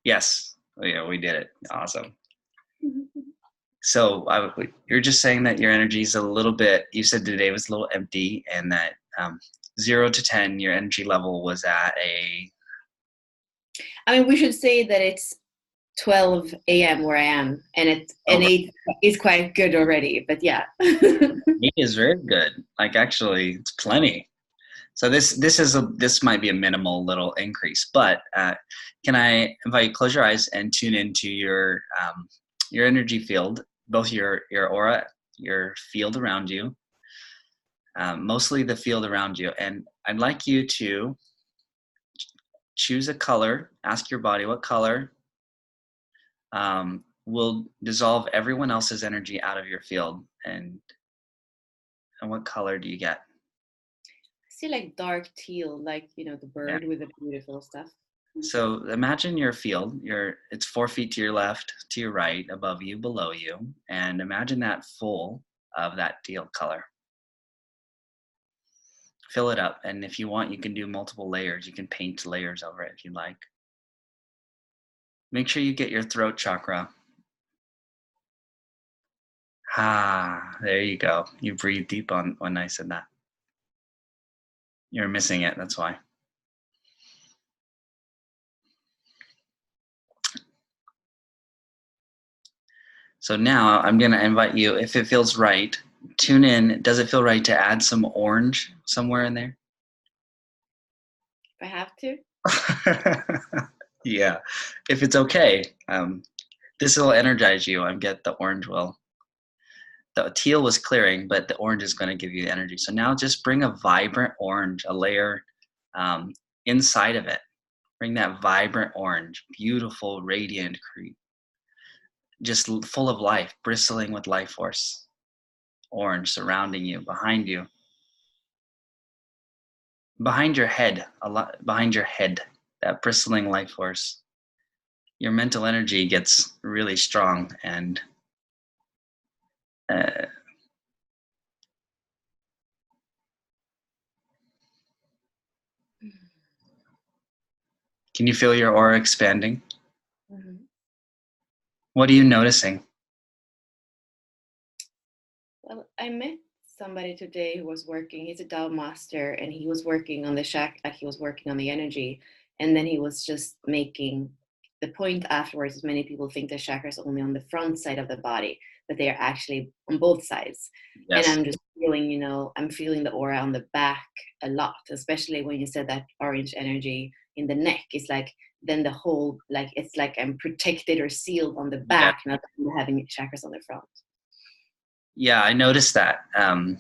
Yes. Oh, yeah, we did it. Awesome. So you're just saying that your energy is a little bit, you said today was a little empty, and that 0 to 10, your energy level was at a... I mean, we should say that it's 12 a.m. where I am, and Oh, 8 is quite good already. But yeah. 8 is very good. Like, actually, it's plenty. So this might be a minimal little increase, but can I invite you to close your eyes and tune into your energy field, both your aura, your field around you, mostly the field around you, and I'd like you to choose a color. Ask your body what color will dissolve everyone else's energy out of your field, and what color do you get? I see like dark teal, like the Yeah. bird with the beautiful stuff. So imagine your field. It's 4 feet to your left, to your right, above you, below you, and imagine that full of that teal color. Fill it up, and if you want, you can do multiple layers. You can paint layers over it if you'd like. Make sure you get your throat chakra. Ah, there you go. You breathe deep on when I said that. You're missing it, that's why. So now I'm going to invite you, if it feels right, tune in. Does it feel right to add some orange somewhere in there? If I have to. Yeah, if it's okay. This will energize you. I get the orange will. The teal was clearing, but the orange is going to give you energy. So now just bring a vibrant orange, a layer inside of it. Bring that vibrant orange, beautiful, radiant, just full of life, bristling with life force. Orange surrounding you, behind you. Behind your head, a lot behind your head, that bristling life force. Your mental energy gets really strong, and can you feel your aura expanding? Mm-hmm. What are you noticing? Well, I met somebody today who was working. He's a Tao master, and he was working on the like he was working on the energy, and then he was just making the point afterwards. Many people think the chakras are only on the front side of the body, but they are actually on both sides. And Yes. I'm just feeling, I'm feeling the aura on the back a lot, especially when you said that orange energy in the neck. It's like then the whole, like it's like I'm protected or sealed on the Yeah. back, not having chakras on the front. Yeah, I noticed that. I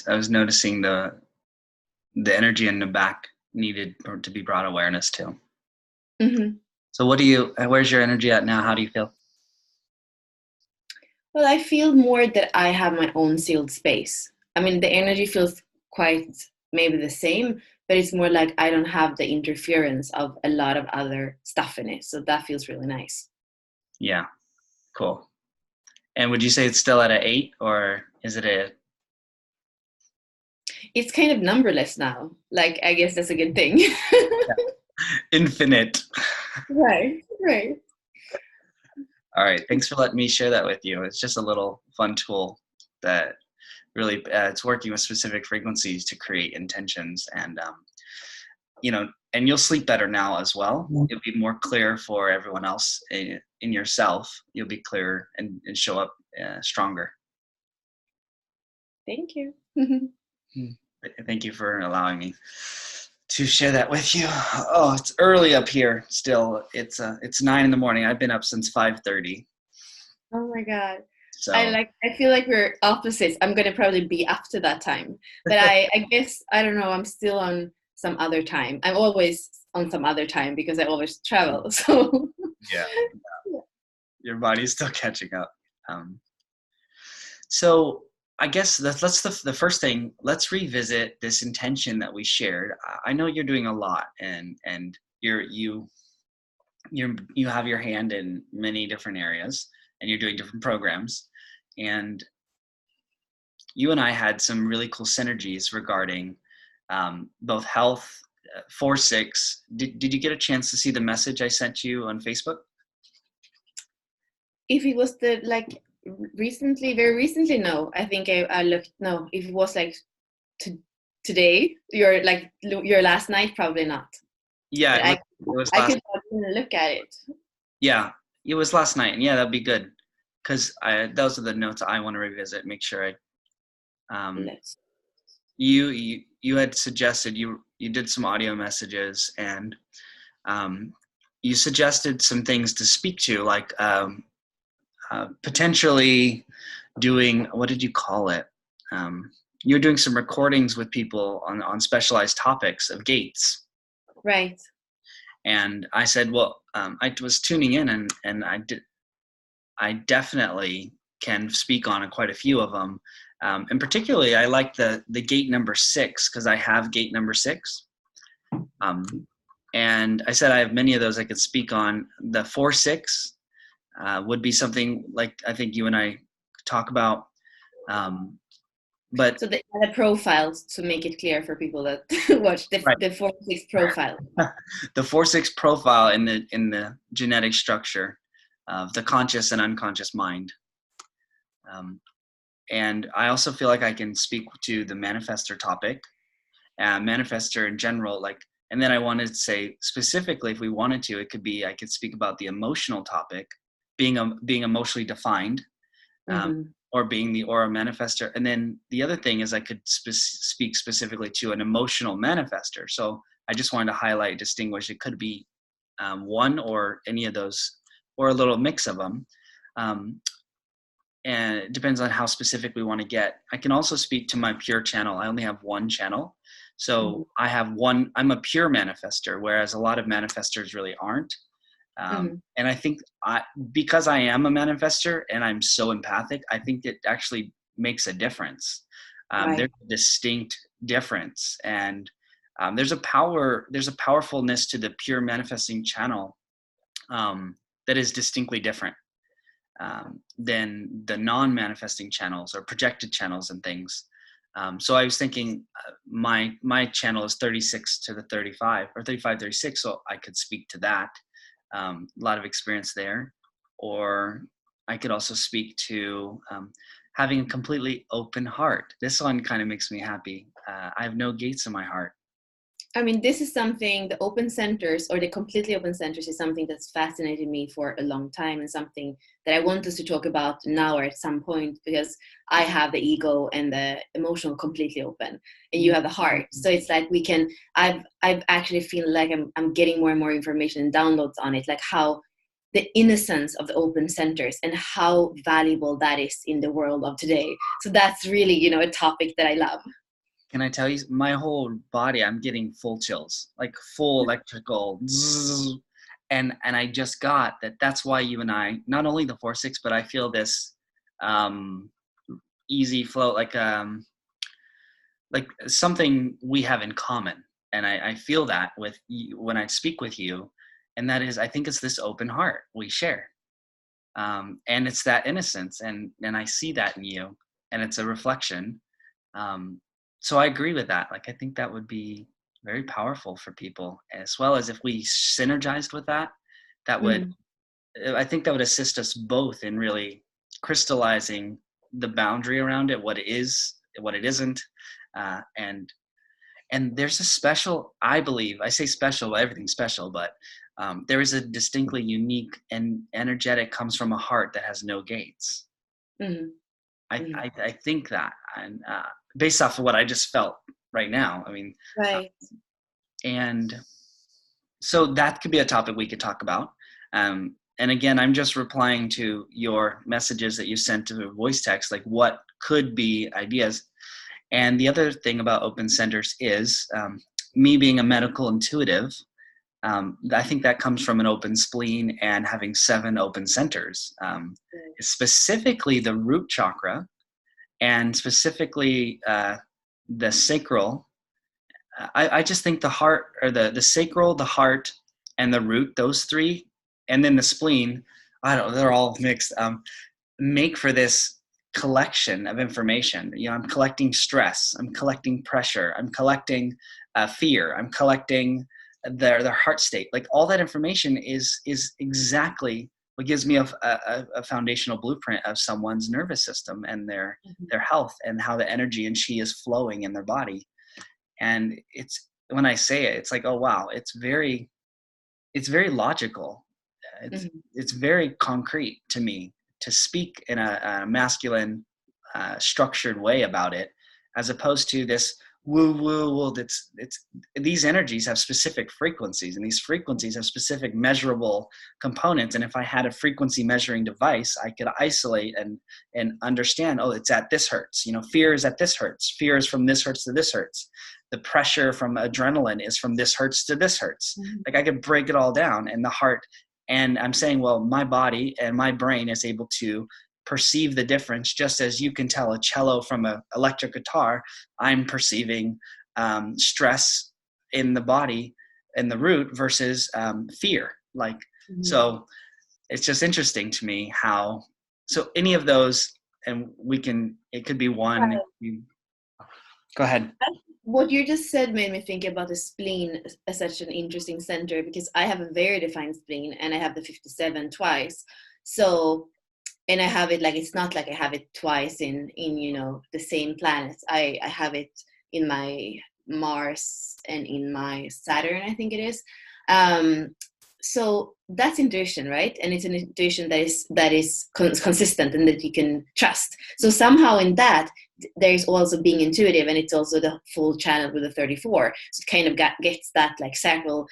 was noticing the energy in the back needed to be brought awareness to. Mm-hmm. So where's your energy at now? How do you feel? Well, I feel more that I have my own sealed space. I mean, the energy feels quite maybe the same, but it's more like I don't have the interference of a lot of other stuff in it. So that feels really nice. Yeah, cool. And would you say it's still at an 8, or is it a... It's kind of numberless now. Like, I guess that's a good thing. Infinite? Right, right. All right, thanks for letting me share that with you. It's just a little fun tool that really it's working with specific frequencies to create intentions, and and you'll sleep better now as well. You'll be more clear for everyone else in yourself. You'll be clearer and show up stronger. Thank you. Thank you for allowing me to share that with you. Oh, it's early up here still. It's 9 in the morning. I've been up since 5:30. Oh my God. So I feel like we're opposites. I'm gonna probably be up to that time. But I guess I don't know, I'm still on some other time. I'm always on some other time because I always travel. So yeah, your body's still catching up. So I guess that's the first thing. Let's revisit this intention that we shared. I know you're doing a lot, and you have your hand in many different areas, and you're doing different programs, and you and I had some really cool synergies regarding both health, 4-6. Did you get a chance to see the message I sent you on Facebook? If it was the like recently, very recently, no. I think I looked. No, if it was like today, your last night, probably not. Yeah, But it was I last. could look at it. Yeah, it was last night, and yeah, that'd be good, because those are the notes I want to revisit. Make sure I. Let's. You had suggested you did some audio messages, and you suggested some things to speak to, like potentially doing, what did you call it? You're doing some recordings with people on specialized topics of gates. Right. And I said, well, I was tuning in, and I definitely can speak on quite a few of them. And particularly, I like the gate number 6, because I have gate number 6. And I said I have many of those I could speak on. The 4-6 would be something like I think you and I talk about. But so the profiles, to make it clear for people that watch the 4-6 profile. The 4-6 profile in the genetic structure of the conscious and unconscious mind. And I also feel like I can speak to the manifestor topic, manifestor in general, like. And then I wanted to say specifically, if we wanted to, it could be I could speak about the emotional topic, being emotionally defined, or being the aura manifestor. And then the other thing is I could speak specifically to an emotional manifestor. So I just wanted to highlight, distinguish. It could be one or any of those, or a little mix of them. And it depends on how specific we want to get. I can also speak to my pure channel. I only have one channel. So I have one, I'm a pure manifester, whereas a lot of manifestors really aren't. And I think because I am a manifester and I'm so empathic, I think it actually makes a difference. There's a distinct difference. And there's a powerfulness to the pure manifesting channel that is distinctly different than the non-manifesting channels or projected channels and things. So I was thinking my channel is 36 to the 35 or 35, 36. So I could speak to that. A lot of experience there. Or I could also speak to having a completely open heart. This one kind of makes me happy. I have no gates in my heart. I mean, this is something, the open centers or the completely open centers is something that's fascinated me for a long time, and something that I want us to talk about now or at some point, because I have the ego and the emotional completely open, and you have the heart. So it's like I've actually feel like I'm getting more and more information and downloads on it, like how the innocence of the open centers and how valuable that is in the world of today. So that's really, a topic that I love. Can I tell you, my whole body, I'm getting full chills, like full electrical zzz, and I just got that. That's why you and I, not only the 4-6, but I feel this easy flow, like something we have in common. And I feel that with you when I speak with you, and that is, I think it's this open heart we share, and it's that innocence, and I see that in you, and it's a reflection. So I agree with that. Like, I think that would be very powerful for people, as well as if we synergized with that, I think that would assist us both in really crystallizing the boundary around it, what it is, what it isn't. And there's a special, I believe, I say special, but everything's special, but there is a distinctly unique and energetic comes from a heart that has no gates. I think that, and based off of what I just felt right now, I mean, and so that could be a topic we could talk about. And again, I'm just replying to your messages that you sent to voice text, like what could be ideas. And the other thing about open centers is me being a medical intuitive. I think that comes from an open spleen and having 7 open centers, specifically the root chakra, and specifically the sacral. I just think the heart, or the sacral, the heart, and the root, those 3, and then the spleen, they're all mixed, make for this collection of information. I'm collecting stress, I'm collecting pressure, I'm collecting fear. I'm collecting their heart state. Like all that information is exactly what gives me a foundational blueprint of someone's nervous system and their health and how the energy and chi is flowing in their body. And it's, when I say it, it's like, oh wow, it's very logical. It's very concrete to me to speak in a masculine, structured way about it, as opposed to this woo woo. Well, it's these energies have specific frequencies, and these frequencies have specific measurable components. And if I had a frequency measuring device, I could isolate and understand. Oh, it's at this hertz. Fear is at this hertz. Fear is from this hertz to this hertz. The pressure from adrenaline is from this hertz to this hertz. Like I could break it all down, and the heart. And I'm saying, well, my body and my brain is able to perceive the difference, just as you can tell a cello from an electric guitar. I'm perceiving stress in the body and the root versus fear. Like, so it's just interesting to me how, so any of those, and it could be one. Go ahead. What you just said made me think about the spleen as such an interesting center, because I have a very defined spleen and I have the 57 twice. So, and I have it like, it's not like I have it twice in the same planets. I have it in my Mars and in my Saturn, I think it is. So that's intuition, right? And it's an intuition that is consistent and that you can trust. So somehow in that, there's also being intuitive, and it's also the full channel with the 34. So it kind of gets that like sacral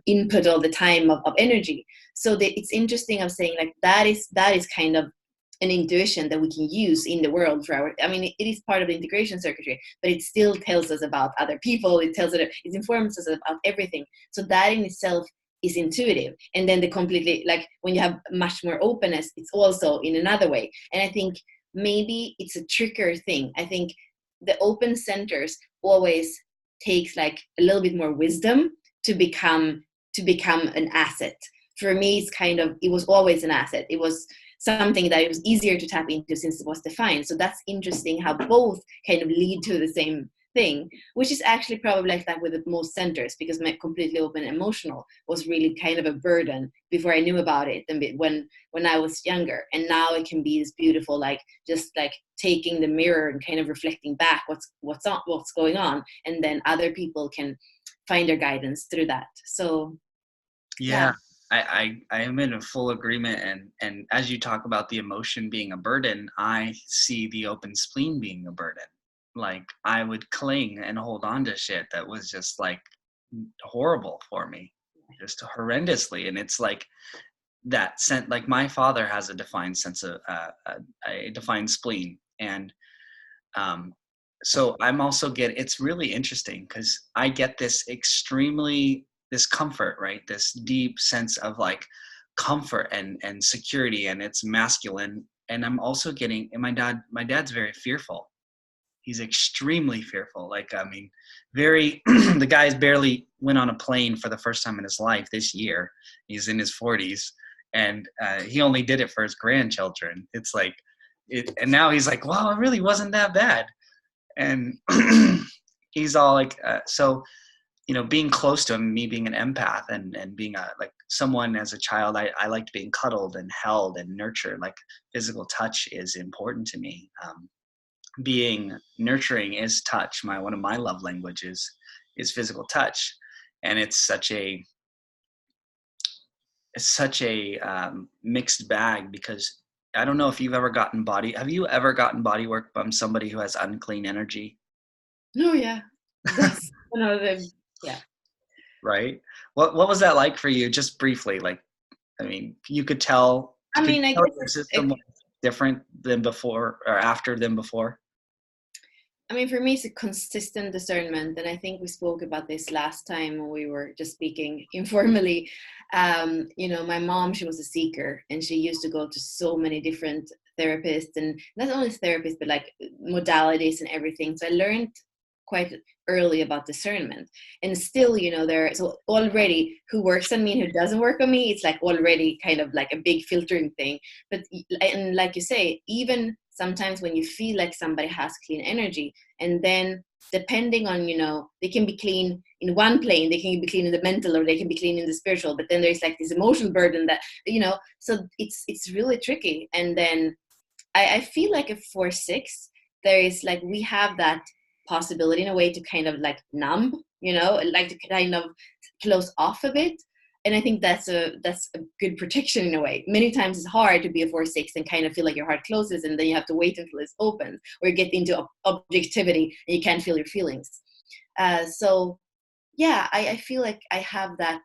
input all the time of energy. So it's interesting. I'm saying like that is kind of an intuition that we can use in the world for it is part of the integration circuitry, but it still tells us about other people. It informs us about everything. So that in itself is intuitive. And then the completely, like when you have much more openness, it's also in another way. And I think maybe it's a trickier thing. I think the open centers always takes like a little bit more wisdom to become an asset. For me, it was always an asset. It was something that it was easier to tap into since it was defined. So that's interesting how both kind of lead to the same thing, which is actually probably like that with the most centers, because my completely open emotional was really kind of a burden before I knew about it, and when I was younger. And now it can be this beautiful, like just like taking the mirror and kind of reflecting back what's going on, and then other people can find their guidance through that. So yeah. I am in a full agreement, and as you talk about the emotion being a burden, I see the open spleen being a burden. Like I would cling and hold on to shit that was just like horrible for me, just horrendously. And it's like that sense, like my father has a defined sense of a defined spleen, and so I'm also it's really interesting because I get this comfort, right? This deep sense of like comfort and security, and it's masculine. And I'm also getting, and my dad's very fearful. He's extremely fearful. Like, very, the guy's barely went on a plane for the first time in his life this year. He's in his 40s, and he only did it for his grandchildren. It's like, and now he's like, well, it really wasn't that bad. And he's all like, so, being close to him, me being an empath and being like someone as a child, I liked being cuddled and held and nurtured. Like physical touch is important to me. Being nurturing is touch. One of my love languages is physical touch. And it's such a mixed bag, because I don't know if you've ever gotten have you ever gotten body work from somebody who has unclean energy? No, yeah. That's one of the, yeah. Right. What was that like for you? Just briefly, like, you could tell. I guess your system was different than before or after than before. For me, it's a consistent discernment, and I think we spoke about this last time when we were just speaking informally. My mom, she was a seeker, and she used to go to so many different therapists, and not only therapists, but like modalities and everything. So I learned quite early about discernment, and still, so already who works on me and who doesn't work on me, it's like already kind of like a big filtering thing. And like you say, even sometimes when you feel like somebody has clean energy, and then depending on, they can be clean in one plane, they can be clean in the mental, or they can be clean in the spiritual, but then there's like this emotional burden that, so it's really tricky. And then I feel like a 4-6, there is like, we have that possibility in a way to kind of like numb, like to kind of close off a bit. And I think that's a good protection in a way. Many times it's hard to be a 4-6 and kind of feel like your heart closes, and then you have to wait until it's open, or you get into objectivity and you can't feel your feelings. So yeah, I feel like I have that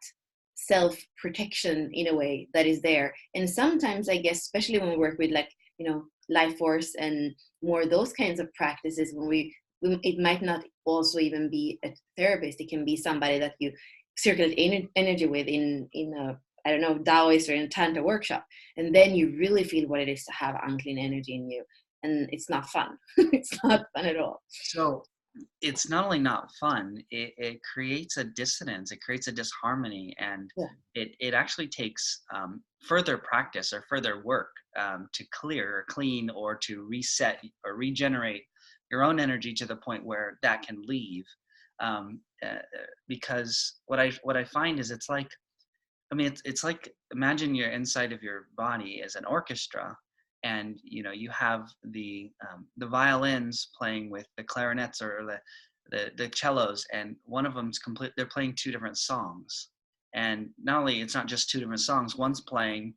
self-protection in a way that is there. And sometimes I guess, especially when we work with like, life force and more those kinds of practices, when it might not also even be a therapist, it can be somebody that you circulate energy with in a, I don't know, Taoist or in a Tantra workshop, and then you really feel what it is to have unclean energy in you, and it's not fun. It's not fun at all. So it's not only not fun, it creates a dissonance, it creates a disharmony, and Yeah. it actually takes further practice or further work to clear or clean or to reset or regenerate your own energy to the point where that can leave. Because what I find is, it's like, I mean, it's like, imagine you're inside of your body as an orchestra, and you have the violins playing with the clarinets, or the cellos, and one of them's complete. They're playing two different songs, and not only it's not just two different songs. One's playing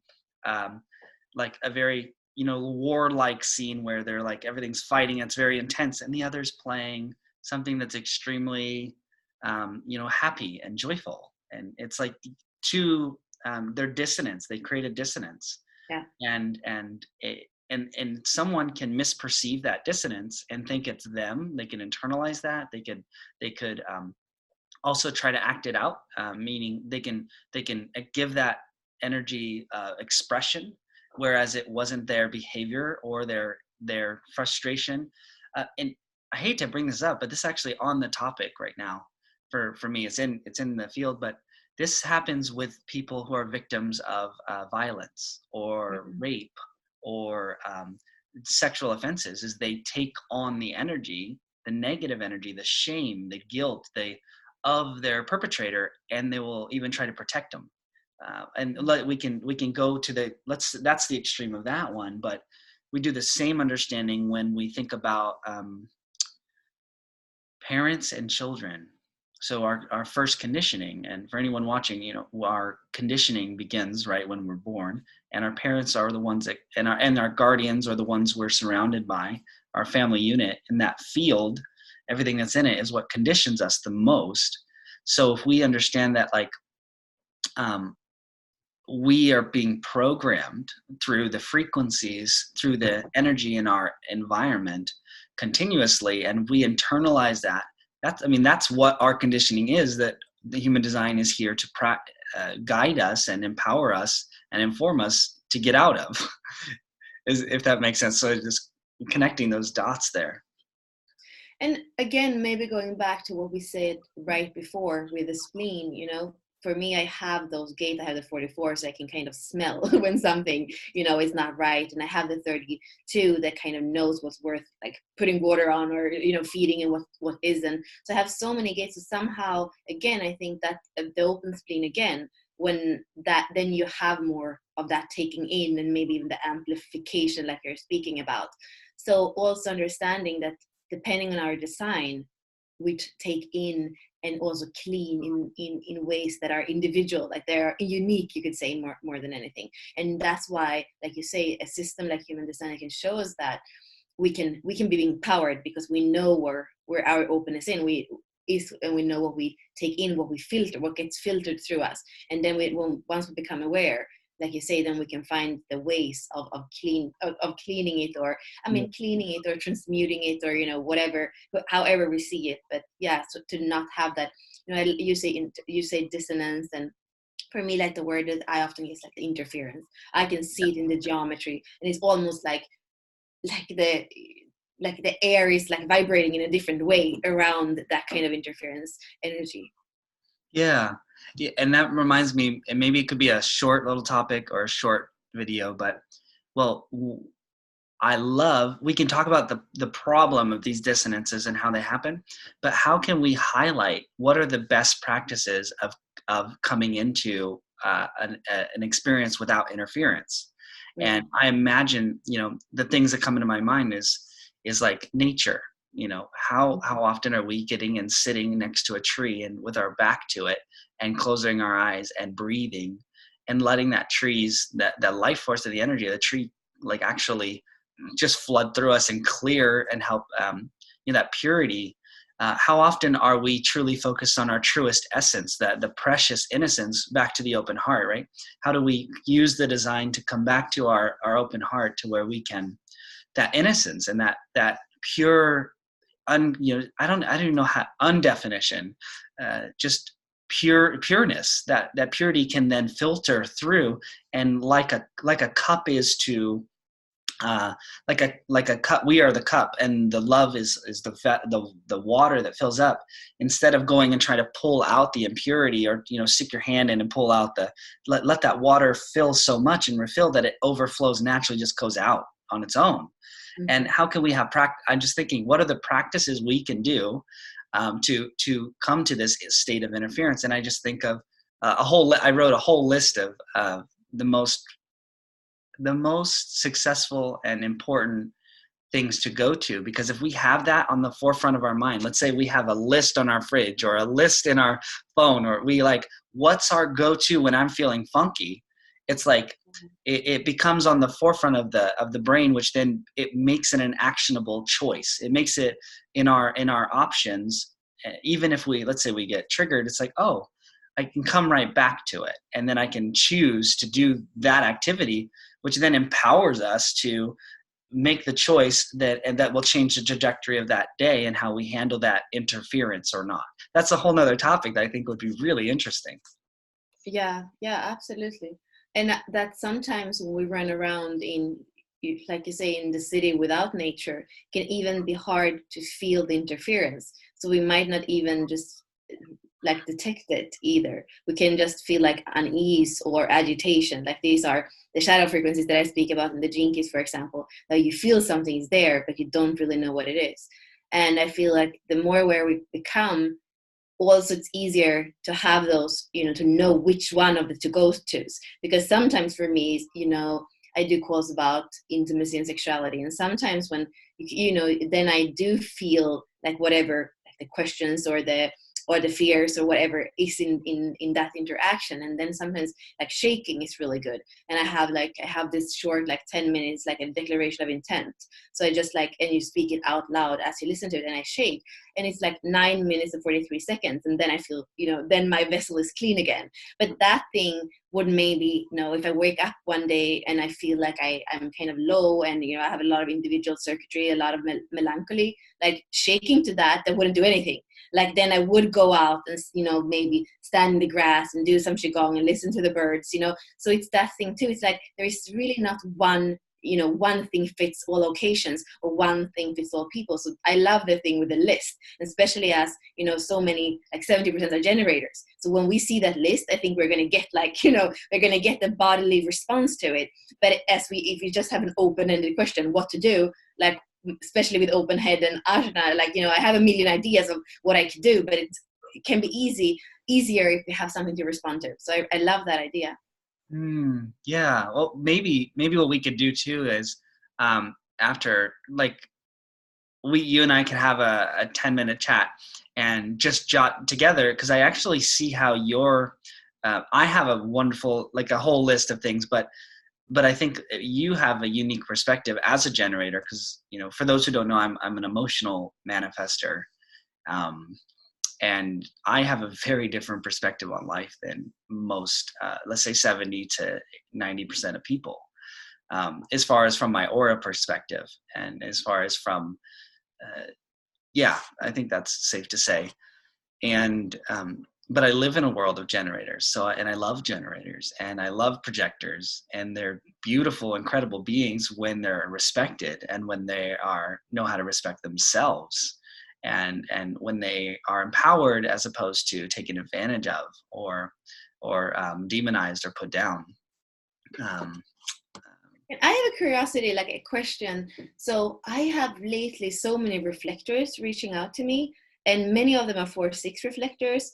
like a very warlike scene where they're like everything's fighting, it's very intense, and the other's playing something that's extremely happy and joyful, and it's like two they're dissonance. They create a dissonance. Yeah. And someone can misperceive that dissonance and think it's them. They can internalize that. They could also try to act it out, meaning they can give that energy expression, whereas it wasn't their behavior or their frustration. And I hate to bring this up, but this is actually on the topic right now. For me, it's in the field, but this happens with people who are victims of violence or rape or sexual offenses. Is they take on the energy, the negative energy, the shame, the guilt, of their perpetrator, and they will even try to protect them. And we can go to that's the extreme of that one, but we do the same understanding when we think about parents and children. So our first conditioning, and for anyone watching, our conditioning begins right when we're born, and our parents are the ones that, and our guardians are the ones we're surrounded by, our family unit, and that field, everything that's in it is what conditions us the most. So if we understand that, like, we are being programmed through the frequencies, through the energy in our environment continuously, and we internalize that. That's what our conditioning is, that the human design is here to guide us and empower us and inform us to get out of, if that makes sense. So just connecting those dots there. And again, maybe going back to what we said right before with the spleen, for me, I have those gates. I have the 44, so I can kind of smell when something, is not right. And I have the 32 that kind of knows what's worth like putting water on, or, feeding, and what isn't. So I have so many gates. So somehow, again, I think that the open spleen, again, when that, then you have more of that taking in, and maybe even the amplification like you're speaking about. So also understanding that depending on our design, we take in and also clean in ways that are individual, like they're unique, you could say, more than anything. And that's why, like you say, a system like human design can show us that we can be empowered, because we know where our openness and we know what we take in, what we filter, what gets filtered through us. And then once we become aware, like you say, then we can find the ways of cleaning it, or cleaning it, or transmuting it, or whatever, however we see it. But yeah, so to not have that, you say dissonance, and for me, like the word that I often use, like the interference, I can see it in the geometry, and it's almost like the air is like vibrating in a different way around that kind of interference energy. Yeah, and that reminds me, and maybe it could be a short little topic or a short video, but we can talk about the problem of these dissonances and how they happen, but how can we highlight what are the best practices of coming into an experience without interference? And I imagine, the things that come into my mind is like nature. How often are we getting and sitting next to a tree and with our back to it and closing our eyes and breathing and letting that life force of the energy of the tree, like actually just flood through us and clear and help, that purity. How often are we truly focused on our truest essence, the precious innocence, back to the open heart, right? How do we use the design to come back to our open heart, to where we can, that innocence and that pure, I don't even know how, undefinition, just pureness, that purity can then filter through, and like a cup is to, like a cup, we are the cup, and the love is the water that fills up. Instead of going and try to pull out the impurity, or stick your hand in and pull out let that water fill so much and refill that it overflows naturally, just goes out on its own. Mm-hmm. And how can we have I'm just thinking, what are the practices we can do to come to this state of interference? And I just think of I wrote a whole list of the most successful and important things to go to, because if we have that on the forefront of our mind, let's say we have a list on our fridge or a list in our phone, or we like, what's our go-to when I'm feeling funky? It's like it becomes on the forefront of the brain, which then it makes it an actionable choice. It makes it in our options. Even if let's say we get triggered, it's like, oh, I can come right back to it, and then I can choose to do that activity, which then empowers us to make the choice that will change the trajectory of that day and how we handle that interference or not. That's a whole nother topic that I think would be really interesting. Yeah, absolutely. And that sometimes when we run around like you say, in the city without nature, can even be hard to feel the interference. So we might not even just like detect it either. We can just feel like unease or agitation. Like these are the shadow frequencies that I speak about in the Gene Keys, for example, that you feel something is there, but you don't really know what it is. And I feel like the more aware we become, also it's easier to have those, to know which one of the to go tos. Because sometimes for me, I do calls about intimacy and sexuality. And sometimes when, then I do feel like whatever, like the questions or the fears or whatever is in that interaction. And then sometimes like shaking is really good. And I have this short, like 10 minutes, like a declaration of intent. So I just and you speak it out loud as you listen to it, and I shake. And it's like 9 minutes and 43 seconds. And then I feel, then my vessel is clean again. But that thing would maybe, if I wake up one day and I feel like I'm kind of low and, I have a lot of individual circuitry, a lot of melancholy, like shaking to that wouldn't do anything. Like then I would go out and, maybe stand in the grass and do some qigong and listen to the birds, So it's that thing too. It's like there's really not one thing fits all occasions or one thing fits all people. So I love the thing with the list, especially as, so many, like 70% are generators. So when we see that list, I think we're going to get we're going to get the bodily response to it. But if you just have an open-ended question, what to do, like, especially with open head and ajna, I have a million ideas of what I could do, but it can be easier if you have something to respond to. So I love that idea. Yeah. Well, maybe what we could do too is after, like, you and I could have a 10-minute chat and just jot together, because I actually see how I have a wonderful, like a whole list of things, but I think you have a unique perspective as a generator, because, for those who don't know, I'm an emotional manifestor. And I have a very different perspective on life than most, let's say 70 to 90% of people, as far as from my aura perspective, and as far as from, I think that's safe to say. And, but I live in a world of generators. And I love generators, and I love projectors, and they're beautiful, incredible beings when they're respected, and when they know how to respect themselves, and when they are empowered as opposed to taken advantage of or demonized or put down. And I have a curiosity, like a question. So I have lately so many reflectors reaching out to me, and many of them are 4-6 reflectors,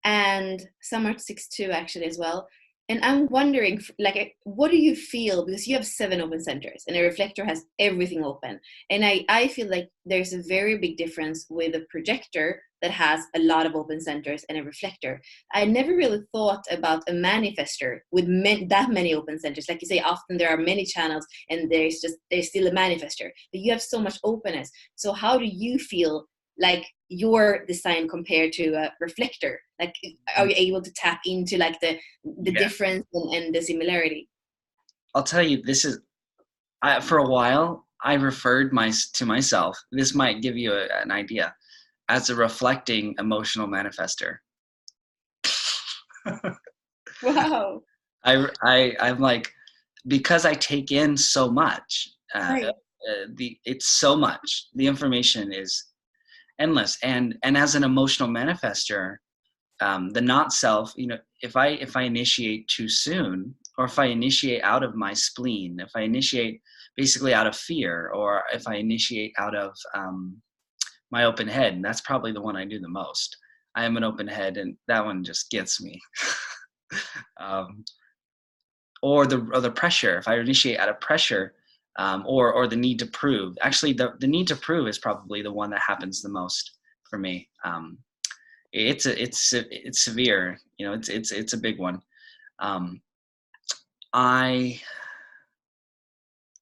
and some are 6-2 actually as well. And I'm wondering, like, what do you feel? Because you have 7 open centers, and a reflector has everything open. And I feel like there's a very big difference with a projector that has a lot of open centers and a reflector. I never really thought about a manifester with that many open centers. Like you say, often there are many channels and there's still a manifester, but you have so much openness. So how do you feel like your design compared to a reflector? Like, are you able to tap into like the Yeah. difference and the similarity? I'll tell you, this is, for a while, I referred to myself, this might give you an idea, as a reflecting emotional manifestor. Wow. I'm like, because I take in so much, Right. it's so much. The information is endless, and as an emotional manifestor, the not self, if I initiate too soon, or if I initiate out of my spleen, if I initiate basically out of fear, or if I initiate out of my open head, and that's probably the one I do the most. I am an open head, and that one just gets me. um, or the pressure. If I initiate out of pressure, or the need to prove. Actually, the need to prove is probably the one that happens the most for me. It's severe. It's a big one. Um, I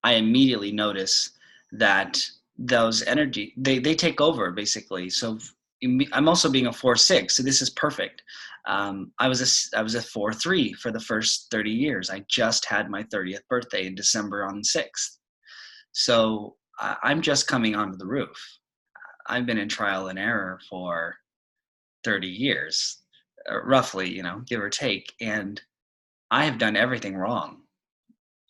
I immediately notice that those energy, they take over basically. So I'm also being a 4-6, so this is perfect. I was a 4-3 for the first 30 years. I just had my 30th birthday in December on the 6th. So I'm just coming onto the roof. I've been in trial and error for 30 years, roughly, give or take, and I have done everything wrong,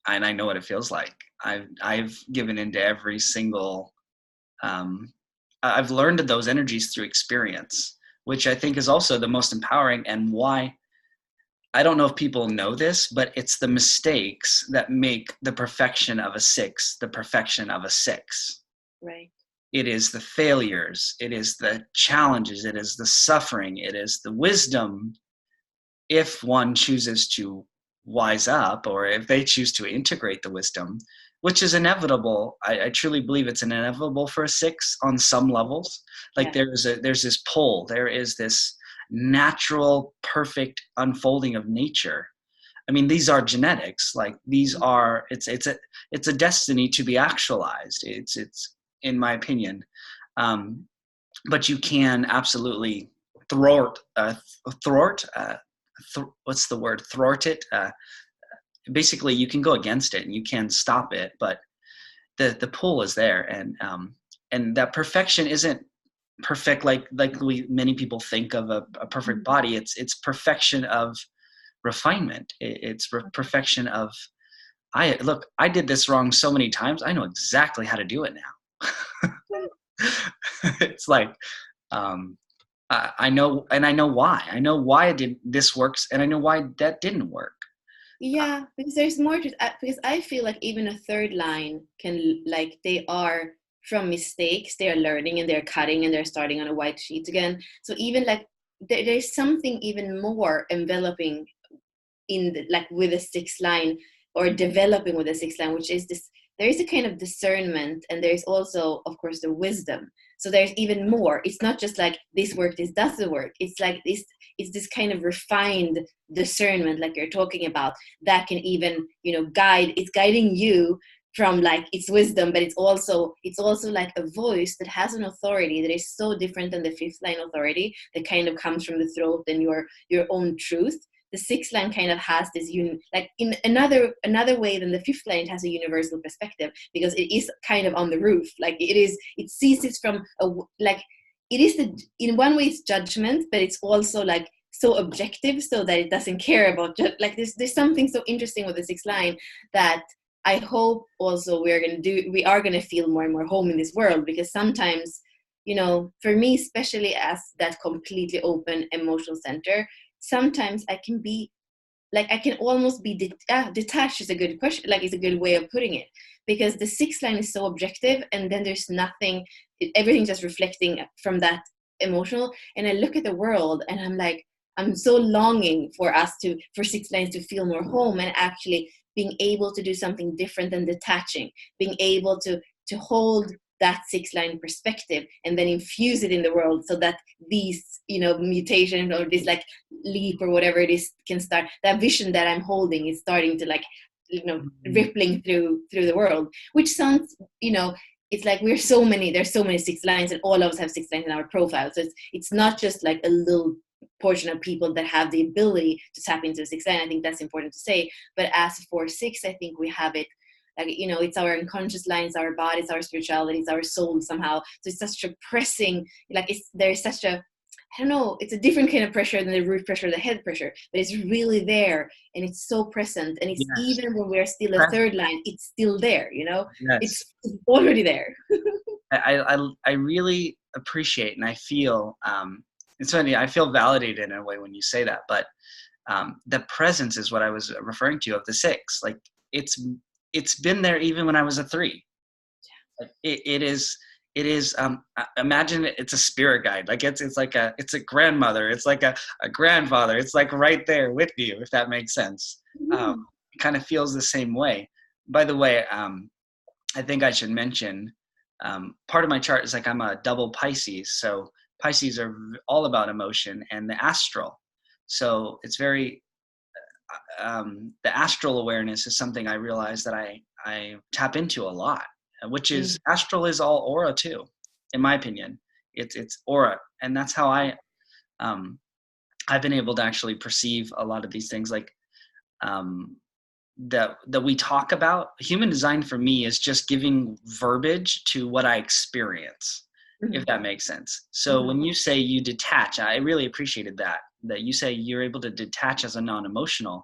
and I know what it feels like. I've given into every single. Um, I've learned those energies through experience, which I think is also the most empowering, and why I don't know if people know this, but it's the mistakes that make the perfection of a 6 the perfection of a 6. Right. It is the failures, it is the challenges, it is the suffering, it is the wisdom, if one chooses to wise up, or if they choose to integrate the wisdom, which is inevitable. I truly believe it's inevitable for a 6 on some levels. Like, Yeah. there's this pull, there is this natural perfect unfolding of nature. I mean, these are genetics. Like, these are, it's a destiny to be actualized. It's in my opinion. um, but you can absolutely thwart thwart what's the word, thwart it. Basically, you can go against it and you can stop it, but the pull is there. And that perfection isn't perfect, like many people think of a perfect body. It's perfection of refinement. It's perfection of, I did this wrong so many times, I know exactly how to do it now. It's like, um, I know, and I know why. I know why this works, and I know why that didn't work. Yeah, because there's more to because I feel like even a third line can, like, they are from mistakes, they are learning and they're cutting and they're starting on a white sheet again. So even like there's something even more enveloping in like with a 6 line, or developing with a 6 line, which is this, there is a kind of discernment, and there's also of course the wisdom. So there's even more. It's not just like this work, this doesn't work. It's like this, it's this kind of refined discernment, like you're talking about, that can even, guide, it's guiding you from like its wisdom, but it's also like a voice that has an authority that is so different than the 5th line authority that kind of comes from the throat and your own truth. The 6th line kind of has this like in another way than the 5th line, it has a universal perspective, because it is kind of on the roof. Like it sees it from like, it is in one way it's judgment, but it's also like so objective, so that it doesn't care about like there's something so interesting with the 6th line, that I hope also we are going to feel more and more home in this world. Because sometimes, for me, especially as that completely open emotional center, sometimes I can be like I can almost be detached is a good question, like it's a good way of putting it, because the sixth line is so objective, and then there's nothing, everything's just reflecting from that emotional. And I look at the world and I'm like, I'm so longing for us to, for six lines to feel more home, and actually being able to do something different than detaching, being able to hold that six line perspective and then infuse it in the world, so that these, you know, mutation or this like leap or whatever it is can start, that vision that I'm holding is starting to like, you know, rippling through the world, which sounds, you know, it's like we're so many, there's so many six lines, and all of us have six lines in our profile. So it's not just like a little portion of people that have the ability to tap into the six line. I think that's important to say. But as for six, I think we have it, like, you know, it's our unconscious lines, our bodies, our spirituality, it's our soul somehow. So it's such a pressing, like there's such a, I don't know, it's a different kind of pressure than the root pressure, the head pressure, but it's really there, and it's so present. And it's, Yes. even when we're still a Present. third line, it's still there, you know, Yes. it's already there. I really appreciate, and I feel, it's funny, I feel validated in a way when you say that, but the presence is what I was referring to of the six. Like it's been there even when I was a three. Like it is imagine it's a spirit guide. Like it's like it's a grandmother, it's like a grandfather, it's like right there with you, if that makes sense. It kind of feels the same way. By the way, I think I should mention, part of my chart is like I'm a double Pisces. So Pisces are all about emotion and the astral. So it's very, the astral awareness is something I realize that I tap into a lot, which is, astral is all aura too, in my opinion. It's aura. And that's how I've been able to actually perceive a lot of these things, like, that we talk about. Human design for me is just giving verbiage to what I experience, if that makes sense. So when you say you detach, I really appreciated that you say you're able to detach as a non-emotional.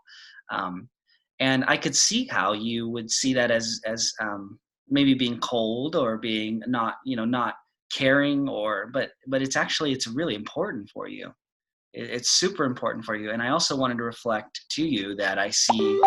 And I could see how you would see that as maybe being cold or being not, not caring, but it's really important for you. It's super important for you. And I also wanted to reflect to you that I see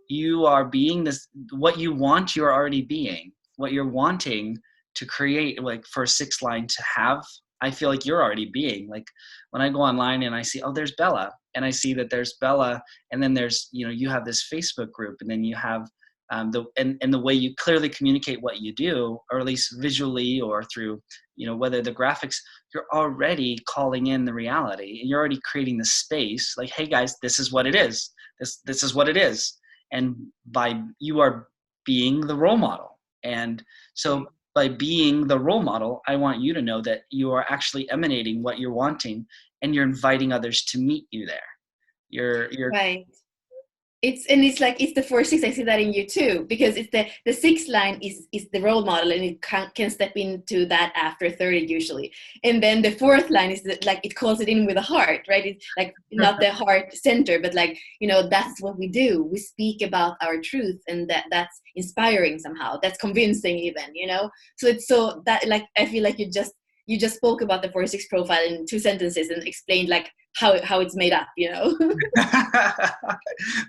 you are being this, what you want, you're already being. What you're wanting to create, like for a sixth line to have, I feel like you're already being. Like when I go online and I see, oh, there's Bella, and I see that there's Bella, and then there's, you have this Facebook group, and then you have the way you clearly communicate what you do, or at least visually or through, whether the graphics, you're already calling in the reality, and you're already creating the space. Like, hey guys, this is what it is. This is what it is. And you are being the role model. And so by being the role model, I want you to know that you are actually emanating what you're wanting, and you're inviting others to meet you there. You're Right. It's like it's the 4-6. I see that in you too, because it's the sixth line is the role model, and it can step into that after 30 usually. And then the fourth line is like it calls it in with a heart, right? It's like not the heart center, but like, that's what we do. We speak about our truth, and that's inspiring somehow. That's convincing even, So it's so that, like, I feel like you just spoke about the 4-6 profile in 2 sentences and explained like how it's made up,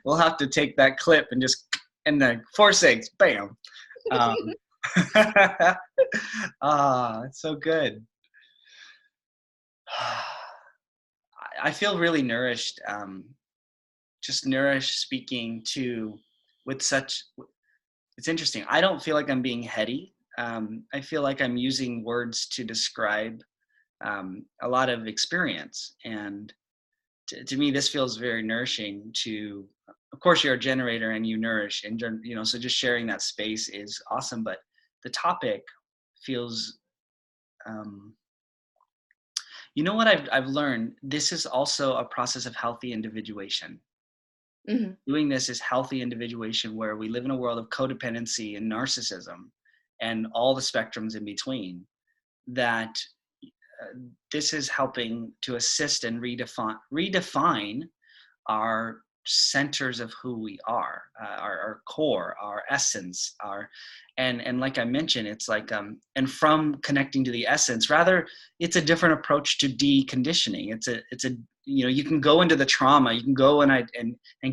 We'll have to take that clip and just, and the 4-6, bam. It's so good. I feel really nourished, just nourished speaking with such, it's interesting. I don't feel like I'm being heady. I feel like I'm using words to describe a lot of experience. And to me, this feels very nourishing of course, you're a generator and you nourish, and, so just sharing that space is awesome. But the topic feels, what I've learned, this is also a process of healthy individuation. Doing this is healthy individuation, where we live in a world of codependency and narcissism and all the spectrums in between, that this is helping to assist and redefine our centers of who we are, our core, our essence, and like I mentioned, it's like, and from connecting to the essence, rather, it's a different approach to deconditioning. It's a you can go into the trauma, you can go and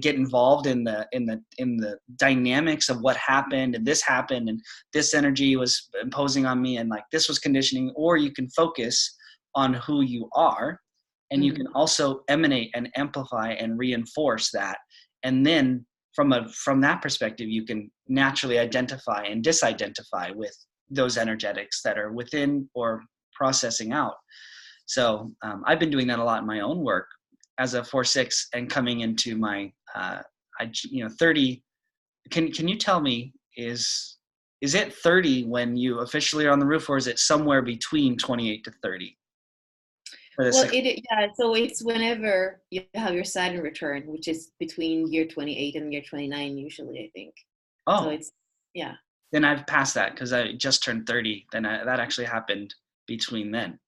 get involved in the dynamics of what happened, and this energy was imposing on me, and like this was conditioning, or you can focus on who you are, and you can also emanate and amplify and reinforce that. And then from that perspective, you can naturally identify and disidentify with those energetics that are within or processing out. So I've been doing that a lot in my own work as a 4/6 and coming into my 30. Can you tell me, is it 30 when you officially are on the roof, or is it somewhere between 28 to 30? Well, so it's whenever you have your Saturn return, which is between year 28 and year 29 usually, I think. So it's then I've passed that because I just turned 30. Then that actually happened between then.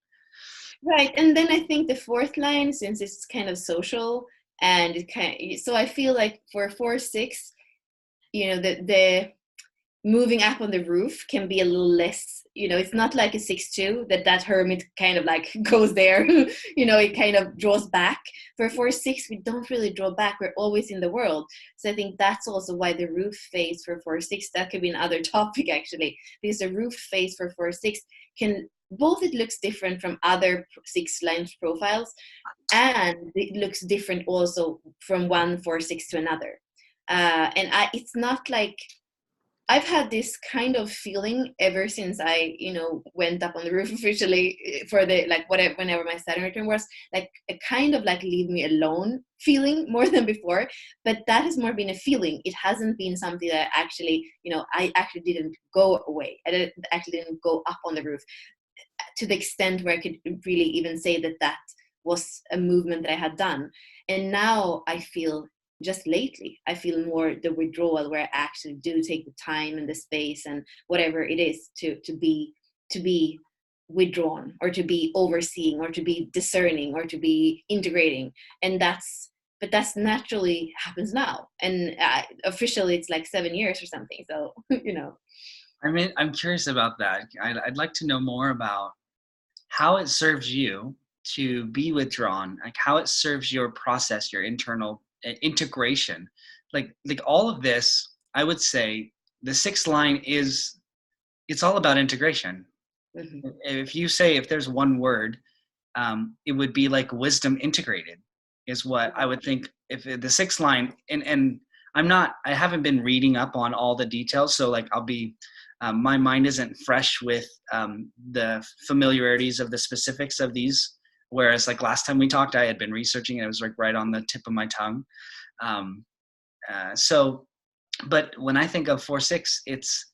Right. And then I think the fourth line, since it's kind of social, and so I feel like for 4/6, the moving up on the roof can be a little less, it's not like a 6/2 that hermit kind of like goes there, it kind of draws back. For 4/6, we don't really draw back. We're always in the world. So I think that's also why the roof phase for 4/6, that could be another topic actually, because the roof phase for 4/6 can both, it looks different from other 6 lines profiles, and it looks different also from one 4/6 to another. It's not like I've had this kind of feeling ever since I, went up on the roof officially for the, like, whatever, whenever my Saturn return was, like a kind of like leave me alone feeling more than before. But that has more been a feeling. It hasn't been something that actually, I actually didn't go away. I actually didn't go up on the roof to the extent where I could really even say that was a movement that I had done. And now I feel, just lately, I feel more the withdrawal, where I actually do take the time and the space and whatever it is to be withdrawn, or to be overseeing, or to be discerning, or to be integrating. And that's naturally happens now. And officially it's like 7 years or something. So, I mean, I'm curious about that. I'd like to know more about how it serves you to be withdrawn, like how it serves your process, your internal integration. Like all of this, I would say the 6th line it's all about integration. Mm-hmm. If there's one word, it would be like wisdom integrated is what I would think. If the 6th line, and I haven't been reading up on all the details. So like my mind isn't fresh with the familiarities of the specifics of these. Whereas like last time we talked, I had been researching, and it was like right on the tip of my tongue. But when I think of 4/6, it's,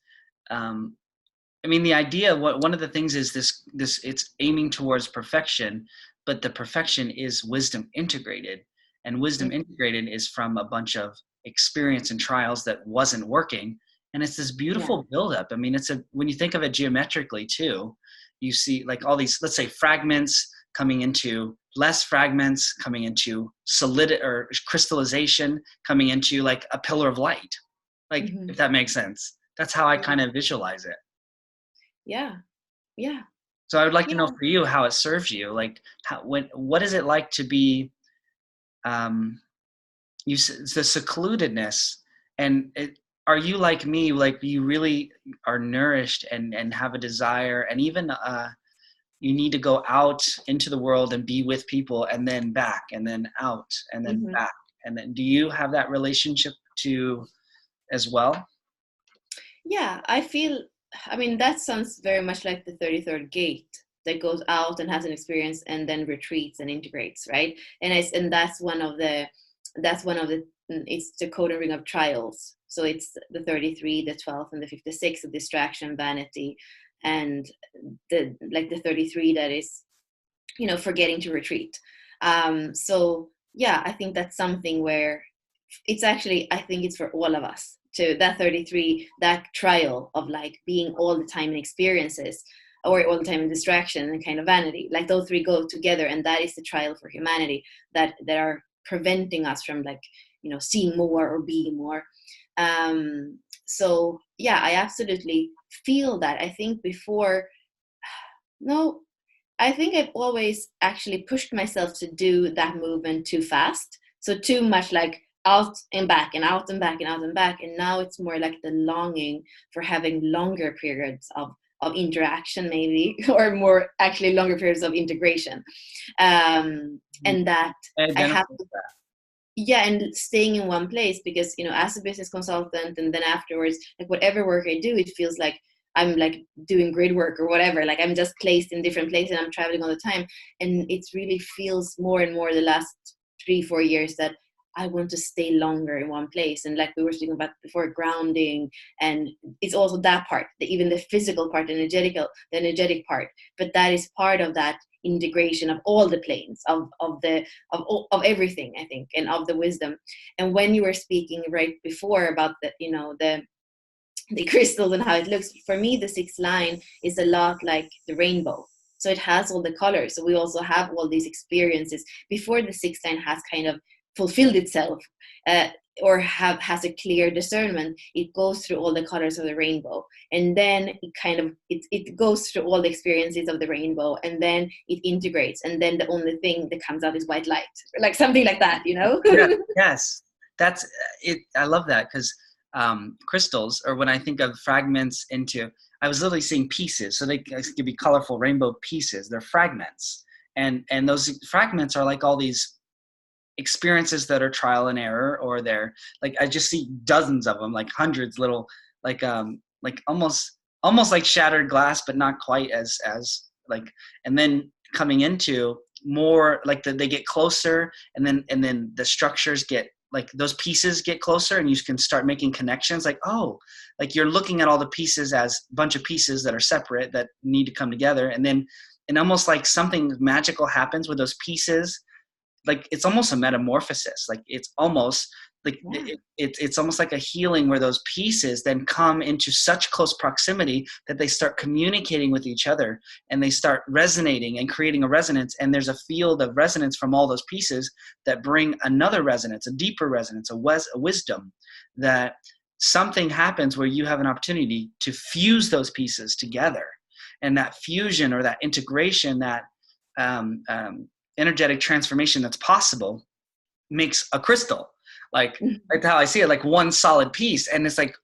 the idea, one of the things is this, it's aiming towards perfection, but the perfection is wisdom integrated, and wisdom integrated is from a bunch of experience and trials that wasn't working. And it's this beautiful buildup. When you think of it geometrically too, you see like all these, let's say, fragments coming into less fragments, coming into solid or crystallization, coming into like a pillar of light. Like, if that makes sense. That's how I kind of visualize it. Yeah. Yeah. So I would like to know for you how it serves you. Like, what is it like to be, the secludedness, and are you like me, like you really are nourished and have a desire, and even you need to go out into the world and be with people, and then back, and then out, and then back, and then do you have that relationship to as well? Yeah, I feel, that sounds very much like the 33rd gate, that goes out and has an experience and then retreats and integrates, right? And that's one of the it's the codon ring of trials. So it's the 33, the 12, and the 56 of distraction, vanity, and the 33 that is, forgetting to retreat. So yeah, I think that's something where it's actually, I think it's for all of us, to that 33, that trial of like being all the time in experiences, or all the time in distraction and kind of vanity. Like those three go together, and that is the trial for humanity that are preventing us from seeing more or being more. So yeah, I absolutely feel that. I think before, no, I think I've always actually pushed myself to do that movement too fast. So too much like out and back and out and back and out and back. And now it's more like the longing for having longer periods of interaction maybe, or more actually longer periods of integration. And that I I identify have, with that. yeah, and staying in one place because, as a business consultant, and then afterwards, like whatever work I do, it feels like I'm like doing grid work or whatever. Like I'm just placed in different places and I'm traveling all the time. And it really feels more and more the last 3-4 years that I want to stay longer in one place. And like we were speaking about before, grounding, and it's also that part, even the physical part, the energetic part. But that is part of that integration of all the planes of everything, I think, and of the wisdom. And when you were speaking right before about the crystals and how it looks, for me the sixth line is a lot like the rainbow. So it has all the colors, so we also have all these experiences before the sixth line has kind of fulfilled itself, uh, or has a clear discernment. It goes through all the colors of the rainbow, and then it goes through all the experiences of the rainbow, and then it integrates, and then the only thing that comes out is white light, like something like that, Yeah, yes, that's it. I love that because crystals, or when I think of fragments into, I was literally seeing pieces. So they could be colorful rainbow pieces. They're fragments, and those fragments are like all these experiences that are trial and error, or they're like, I just see dozens of them, like hundreds, little like almost like shattered glass, but not quite as like, and then coming into more like they get closer, and then the structures get like, those pieces get closer, and you can start making connections, like, oh, like you're looking at all the pieces as a bunch of pieces that are separate that need to come together, and almost like something magical happens with those pieces. Like it's almost a metamorphosis. Like it's almost like Yeah. it's almost like a healing, where those pieces then come into such close proximity that they start communicating with each other, and they start resonating and creating a resonance. And there's a field of resonance from all those pieces that bring another resonance, a deeper resonance, a wisdom, that something happens where you have an opportunity to fuse those pieces together. And that fusion, or that integration, that um, um, energetic transformation that's possible, makes a crystal. Like how I see it, like one solid piece. And it's like,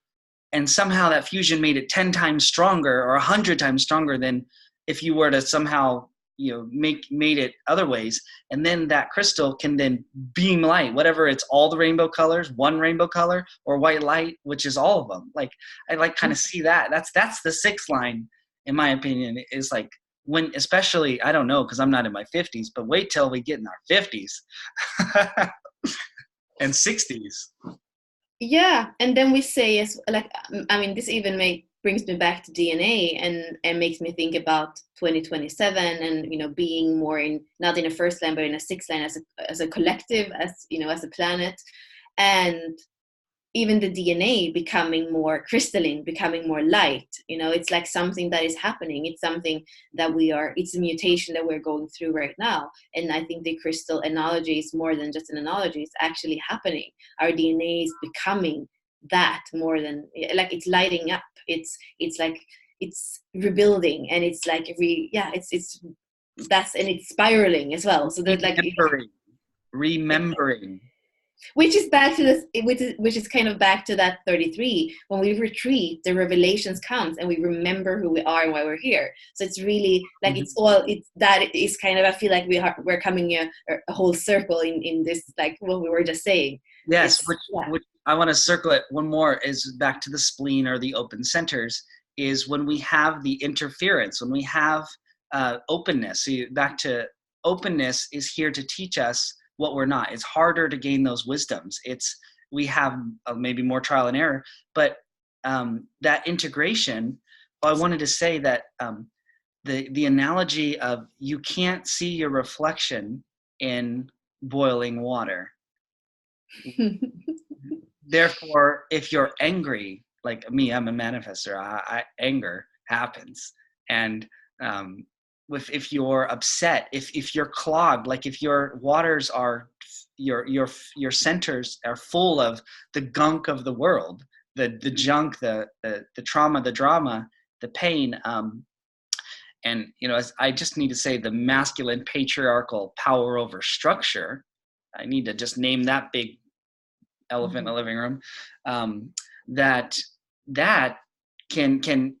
and somehow that fusion made it 10 times stronger, or 100 times stronger than if you were to somehow made it other ways. And then that crystal can then beam light, whatever it's, all the rainbow colors, one rainbow color, or white light, which is all of them. Like I like kind of see that's the sixth line, in my opinion, is like, when, especially, I don't know, because I'm not in my 50s, but wait till we get in our 50s and 60s. Yeah, and then we say, as like, I mean, this even brings me back to DNA, and makes me think about 2027, and being more in, not in a first line but in a sixth line, as a collective, as a planet. And even the DNA becoming more crystalline, becoming more light. It's like something that is happening. It's something that it's a mutation that we're going through right now. And I think the crystal analogy is more than just an analogy. It's actually happening. Our DNA is becoming that, more than, like, it's lighting up. It's like, it's rebuilding, and it's like, it's that's, and it's spiraling as well. So that, like, Remembering. which is back to this, which is kind of back to that 33. When we retreat, the revelations comes, and we remember who we are and why we're here. So it's really like, that is kind of, I feel like we're coming a whole circle in this, like what we were just saying. Yes, which I want to circle it one more, is back to the spleen, or the open centers, is when we have the interference, when we have openness. So back to openness is here to teach us what we're not. It's harder to gain those wisdoms. We have maybe more trial and error, but that integration. Well, I wanted to say that the analogy of, you can't see your reflection in boiling water. Therefore, if you're angry, like me, I'm a manifestor. Anger happens, and if you're upset, if you're clogged, like if your waters are, your centers are full of the gunk of the world, the junk, the trauma, the drama, the pain, And, as I just need to say, the masculine patriarchal power over structure, I need to just name that big elephant in the living room, that can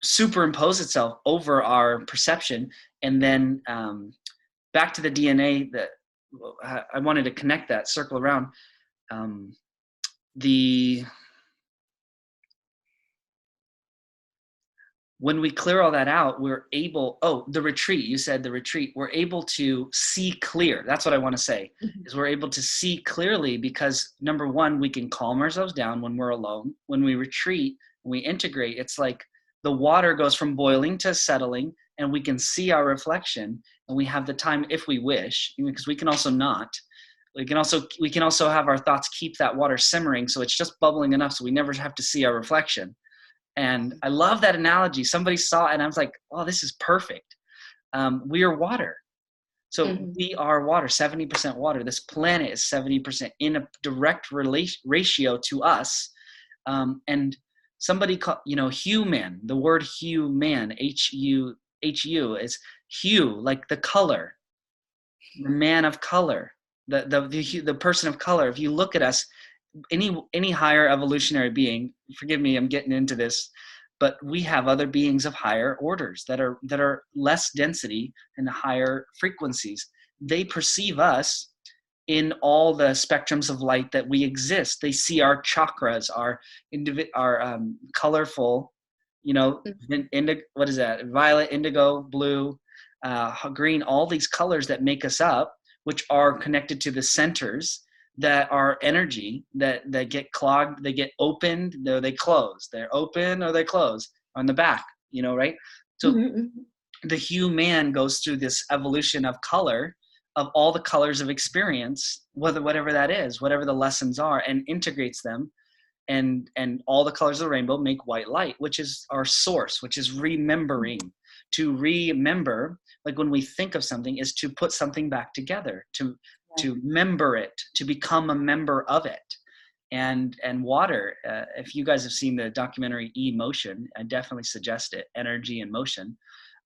superimpose itself over our perception. And then back to the DNA, that I wanted to connect that, circle around. When we clear all that out, we're able, the retreat, you said the retreat, we're able to see clear. That's what I want to say, is we're able to see clearly because, number one, we can calm ourselves down when we're alone. When we retreat, we integrate, it's like the water goes from boiling to settling, and we can see our reflection, and we have the time, if we wish, because we can also not. We can also have our thoughts keep that water simmering, so it's just bubbling enough so we never have to see our reflection. And I love that analogy. Somebody saw it and I was like, oh, this is perfect. We are water. So we are water, 70% water. This planet is 70% in a direct ratio to us. And somebody called, human, the word human, H-U is hue, like the color, the man of color, the person of color. If you look at us, any higher evolutionary being, forgive me, I'm getting into this, but we have other beings of higher orders that are less density and higher frequencies. They perceive us in all the spectrums of light that we exist. They see our chakras, our colorful, what is that? Violet, indigo, blue, green, all these colors that make us up, which are connected to the centers that are energy that get clogged, they get opened, or they close. They're open or they close on the back, right? So the human goes through this evolution of color, of all the colors of experience, whatever that is, whatever the lessons are, and integrates them. And all the colors of the rainbow make white light, which is our source, which is remembering. To remember, like when we think of something, is to put something back together, to member it, to become a member of it. And water, if you guys have seen the documentary Emotion, I definitely suggest it, Energy and Motion.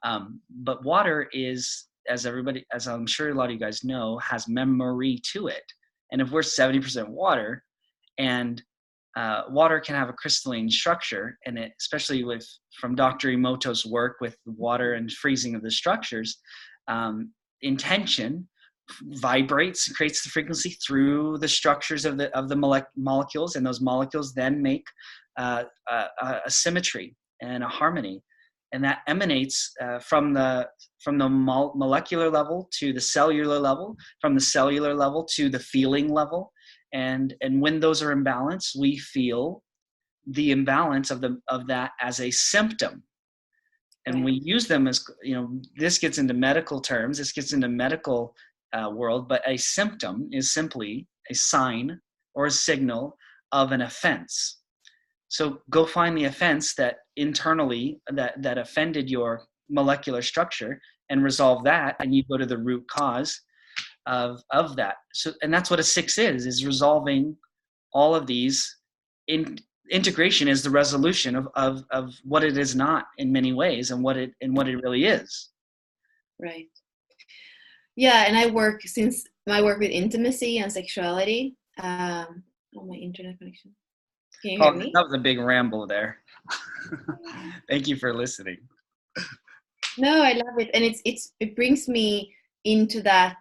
But water is, as I'm sure a lot of you guys know, has memory to it. And if we're 70% water, and water can have a crystalline structure, and it, especially from Dr. Emoto's work with water and freezing of the structures, intention vibrates, creates the frequency through the structures of the molecules, and those molecules then make a symmetry and a harmony, and that emanates from the molecular level to the cellular level, from the cellular level to the feeling level, and when those are imbalanced, we feel the imbalance of that as a symptom. And we use them as, this gets into medical terms, this gets into medical world, but a symptom is simply a sign or a signal of an offense. So go find the offense that internally that offended your molecular structure and resolve that, and you go to the root cause of that. So, and that's what a 6 is resolving all of these. Integration is the resolution of what it is not in many ways, and what it really is. Right. Yeah, and I work with intimacy and sexuality. My internet connection. Can you hear me? That was a big ramble there. Thank you for listening. No, I love it, and it brings me into that,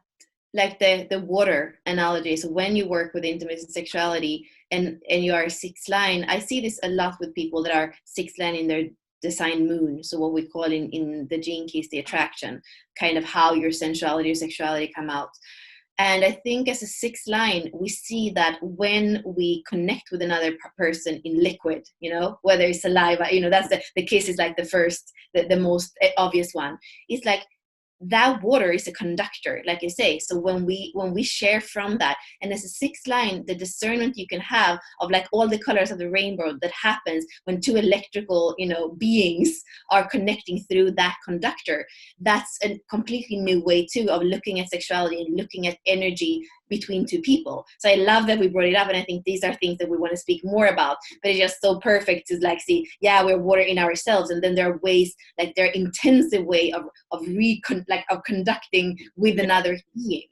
like the water analogy. So when you work with intimacy and sexuality, and you are 6 line, I see this a lot with people that are 6 line in their design moon. So what we call in the gene keys, the attraction, kind of how your sensuality or sexuality come out. And I think as a 6 line, we see that when we connect with another person in liquid, whether it's saliva, that's the kiss is like the first, the most obvious one. It's like that water is a conductor, like you say. So when we share from that, and as a 6 line, the discernment you can have of like all the colors of the rainbow that happens when 2 electrical beings are connecting through that conductor, that's a completely new way too of looking at sexuality and looking at energy between two people. So I love that we brought it up, and I think these are things that we want to speak more about. But it's just so perfect to like see, yeah, we're water in ourselves, and then there are ways, like there are intensive way of conducting with another being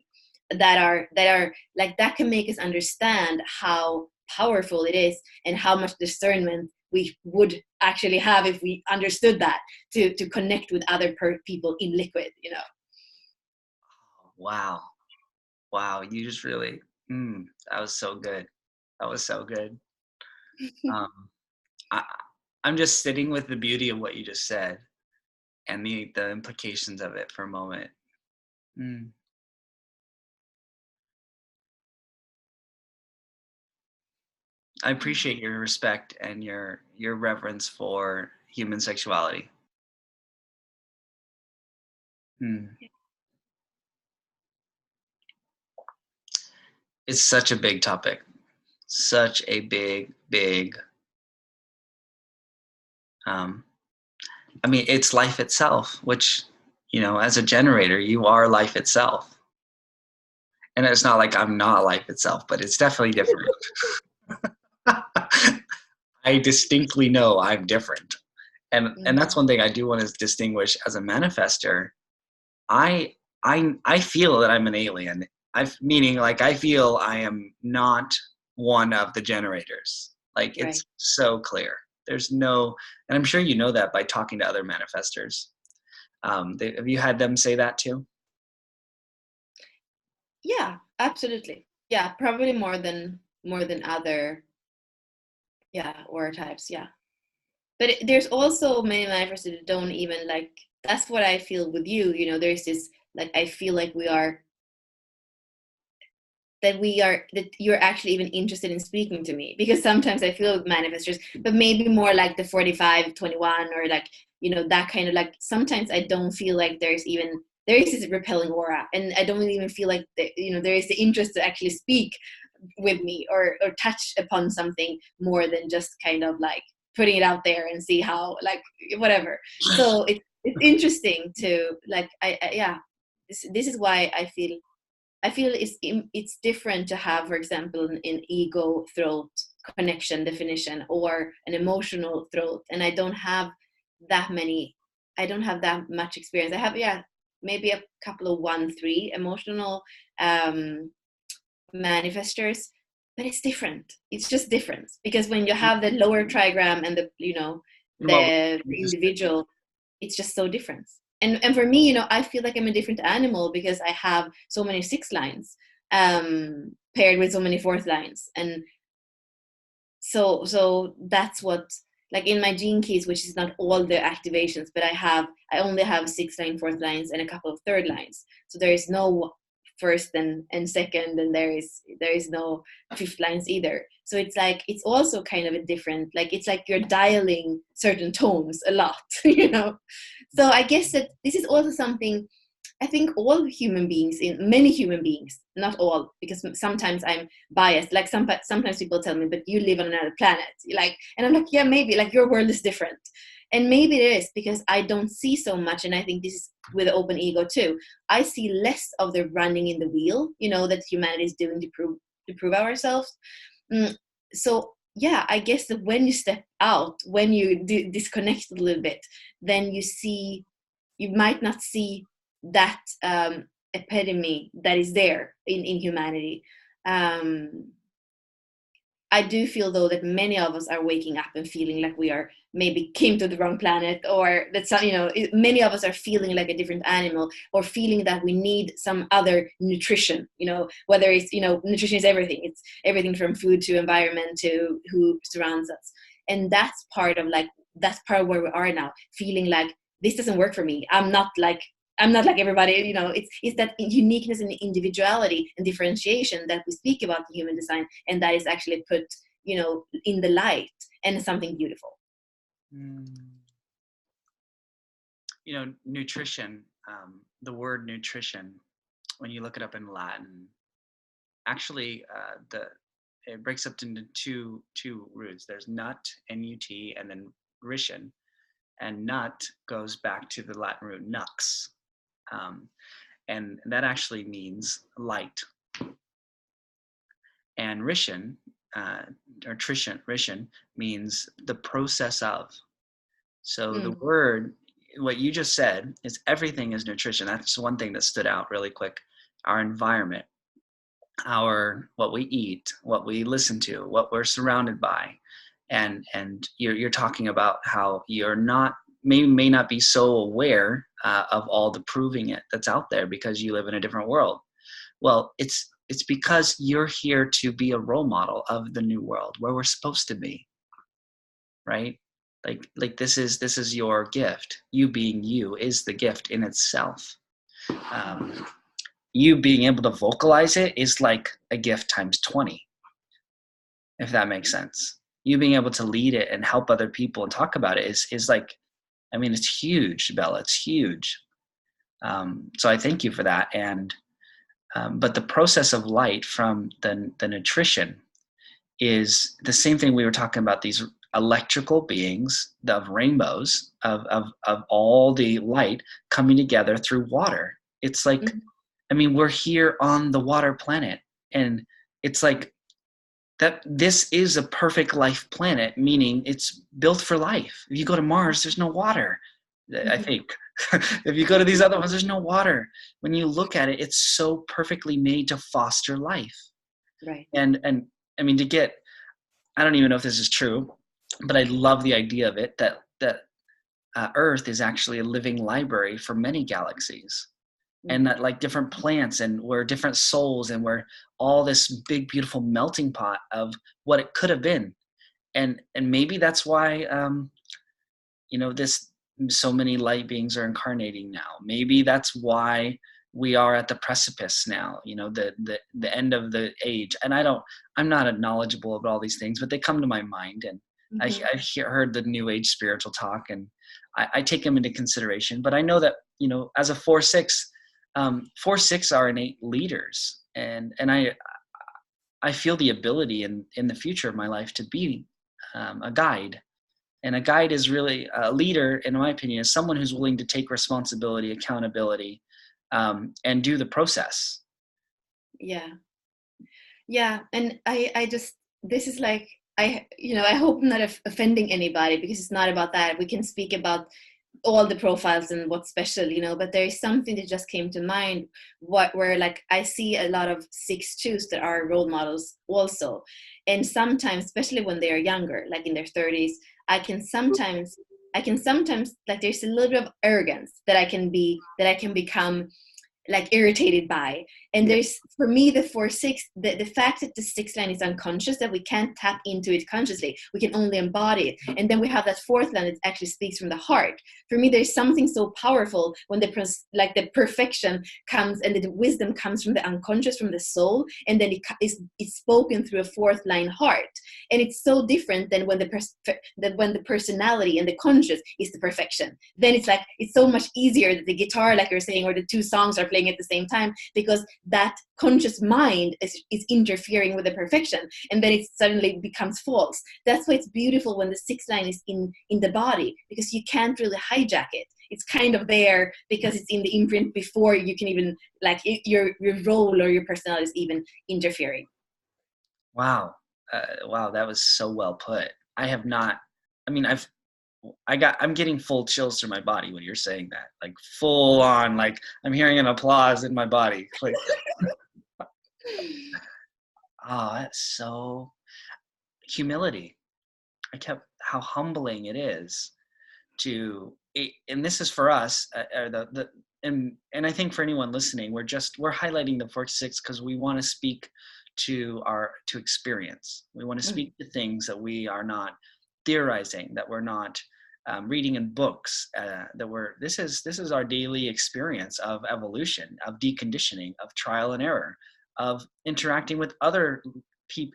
that are like that can make us understand how powerful it is and how much discernment we would actually have if we understood that to connect with other people in liquid, you know. Wow. Wow. You just really, that was so good. That was so good. Um, I, I'm just sitting with the beauty of what you just said and the implications of it for a moment. Mm. I appreciate your respect and your reverence for human sexuality. Mm. It's such a big topic. Such a big. Um, I mean, it's life itself, which, as a generator, you are life itself. And it's not like I'm not life itself, but it's definitely different. I distinctly know I'm different. And that's one thing I do want to distinguish as a manifester. I feel that I'm an alien. Meaning like I feel I am not one of the generators. Like Right. it's so clear. There's no, and I'm sure you know that by talking to other manifestors. Have you had them say that too? Yeah, absolutely. Yeah, probably more than other, yeah, aura types. Yeah, but there's also many manifestors that don't even like. That's what I feel with you. You know, there's this like I feel like that you're actually even interested in speaking to me, because sometimes I feel manifestors, but maybe more like the 45-21 or like, you know, that kind of like sometimes I don't feel like there is this repelling aura, and I don't even feel like there is the interest to actually speak with me or touch upon something more than just kind of like putting it out there and see how like whatever. So it's interesting to like yeah, this is why I feel it's different to have, for example, an ego throat connection definition or an emotional throat, and I don't have that many. I don't have that much experience. I have, yeah, maybe a couple of 1-3 emotional um, manifestors, but it's different. It's just different because when you have the lower trigram and the In what way? the individual, it's just so different. And for me, I feel like I'm a different animal because I have so many 6 lines paired with so many 4th lines, and so that's what, like in my gene keys, which is not all the activations, but I only have 6 line 4th lines and a couple of 3rd lines, so there is no first and second, and there is no 5th lines either. So it's like it's also kind of a different, like it's like you're dialing certain tones a lot. So I guess that this is also something I think all human beings, in many human beings, not all, because sometimes I'm biased. Like sometimes people tell me, but you live on another planet. Like, and I'm like, yeah, maybe. Like your world is different, and maybe it is because I don't see so much. And I think this is with the open ego too. I see less of the running in the wheel, that humanity is doing to prove ourselves. Mm, so yeah, I guess that when you step out, when you disconnect a little bit, then you might not see that epitome that is there in humanity. I do feel though that many of us are waking up and feeling like we are maybe came to the wrong planet, or that many of us are feeling like a different animal, or feeling that we need some other nutrition. Whether it's nutrition is everything. It's everything from food to environment to who surrounds us, and that's part of where we are now, feeling like this doesn't work for me. I'm not like everybody. It's that uniqueness and individuality and differentiation that we speak about in human design, and that is actually put, in the light, and something beautiful. Mm. Nutrition. The word nutrition, when you look it up in Latin, actually, it breaks up into two roots. There's nut, N-U-T, and then ration, and nut goes back to the Latin root nux, and that actually means light. And Rishan, or Rishan means the process of. So the word, what you just said, is everything is nutrition. That's one thing that stood out really quick. Our environment, what we eat, what we listen to, what we're surrounded by, and you're talking about how you're not may not be so aware of all the proving it that's out there because you live in a different world. Well, it's because you're here to be a role model of the new world where we're supposed to be, right? Like this is your gift. You being you is the gift in itself. You being able to vocalize it is like a gift times 20, if that makes sense. You being able to lead it and help other people and talk about it is like, I mean, it's huge, Bella. It's huge. So I thank you for that. And but the process of light from the nutrition is the same thing we were talking about, these electrical beings of rainbows of all the light coming together through water. It's like, I mean, we're here on the water planet, and it's like that this is a perfect life planet, meaning it's built for life. If you go to Mars, there's no water, I think. If you go to these other ones, there's no water. When you look at it, it's so perfectly made to foster life. Right. And I mean, I don't even know if this is true, but I love the idea of it, that Earth is actually a living library for many galaxies. And that like different plants, and we're different souls, and we're all this big, beautiful melting pot of what it could have been. And maybe that's why, so many light beings are incarnating now. Maybe that's why we are at the precipice now, the end of the age. And I'm not knowledgeable about all these things, but they come to my mind. And I've heard the new age spiritual talk, and I take them into consideration. But I know that, as a 4-6, 4-6 are innate leaders, and I feel the ability in the future of my life to be a guide. And a guide is really a leader, in my opinion, is someone who's willing to take responsibility, accountability, and do the process. Yeah. And I just, this is like, I hope I'm not offending anybody, because it's not about that. We can speak about all the profiles and what's special, but there is something that just came to mind, where like I see a lot of 6-2s that are role models also. And sometimes, especially when they are younger, like in their 30s, I can sometimes like, there's a little bit of arrogance that I can become like irritated by. And there's, for me, the 4-6, the fact that the 6 line is unconscious, that we can't tap into it consciously, we can only embody it. And then we have that 4th line that actually speaks from the heart. For me, there's something so powerful when the perfection comes, and the wisdom comes from the unconscious, from the soul, and then it's spoken through a 4th line heart. And it's so different than when the personality and the conscious is the perfection. Then it's like, it's so much easier that the guitar, like you're saying, or the 2 songs are playing at the same time, because that conscious mind is interfering with the perfection, and then it suddenly becomes false. That's why it's beautiful when the 6 line is in the body, because you can't really hijack it. It's kind of there because it's in the imprint before you can even, like, your role or your personality is even interfering. Wow. Wow, that was so well put. I'm getting full chills through my body when you're saying that, like full on, like I'm hearing an applause in my body. Like, oh, that's so humility. How humbling it is and this is for us, and I think for anyone listening, we're highlighting the 4-6 because we want to speak to experience. We want to speak to things that we are not theorizing, that we're not reading in books, this is our daily experience of evolution, of deconditioning, of trial and error, of interacting with other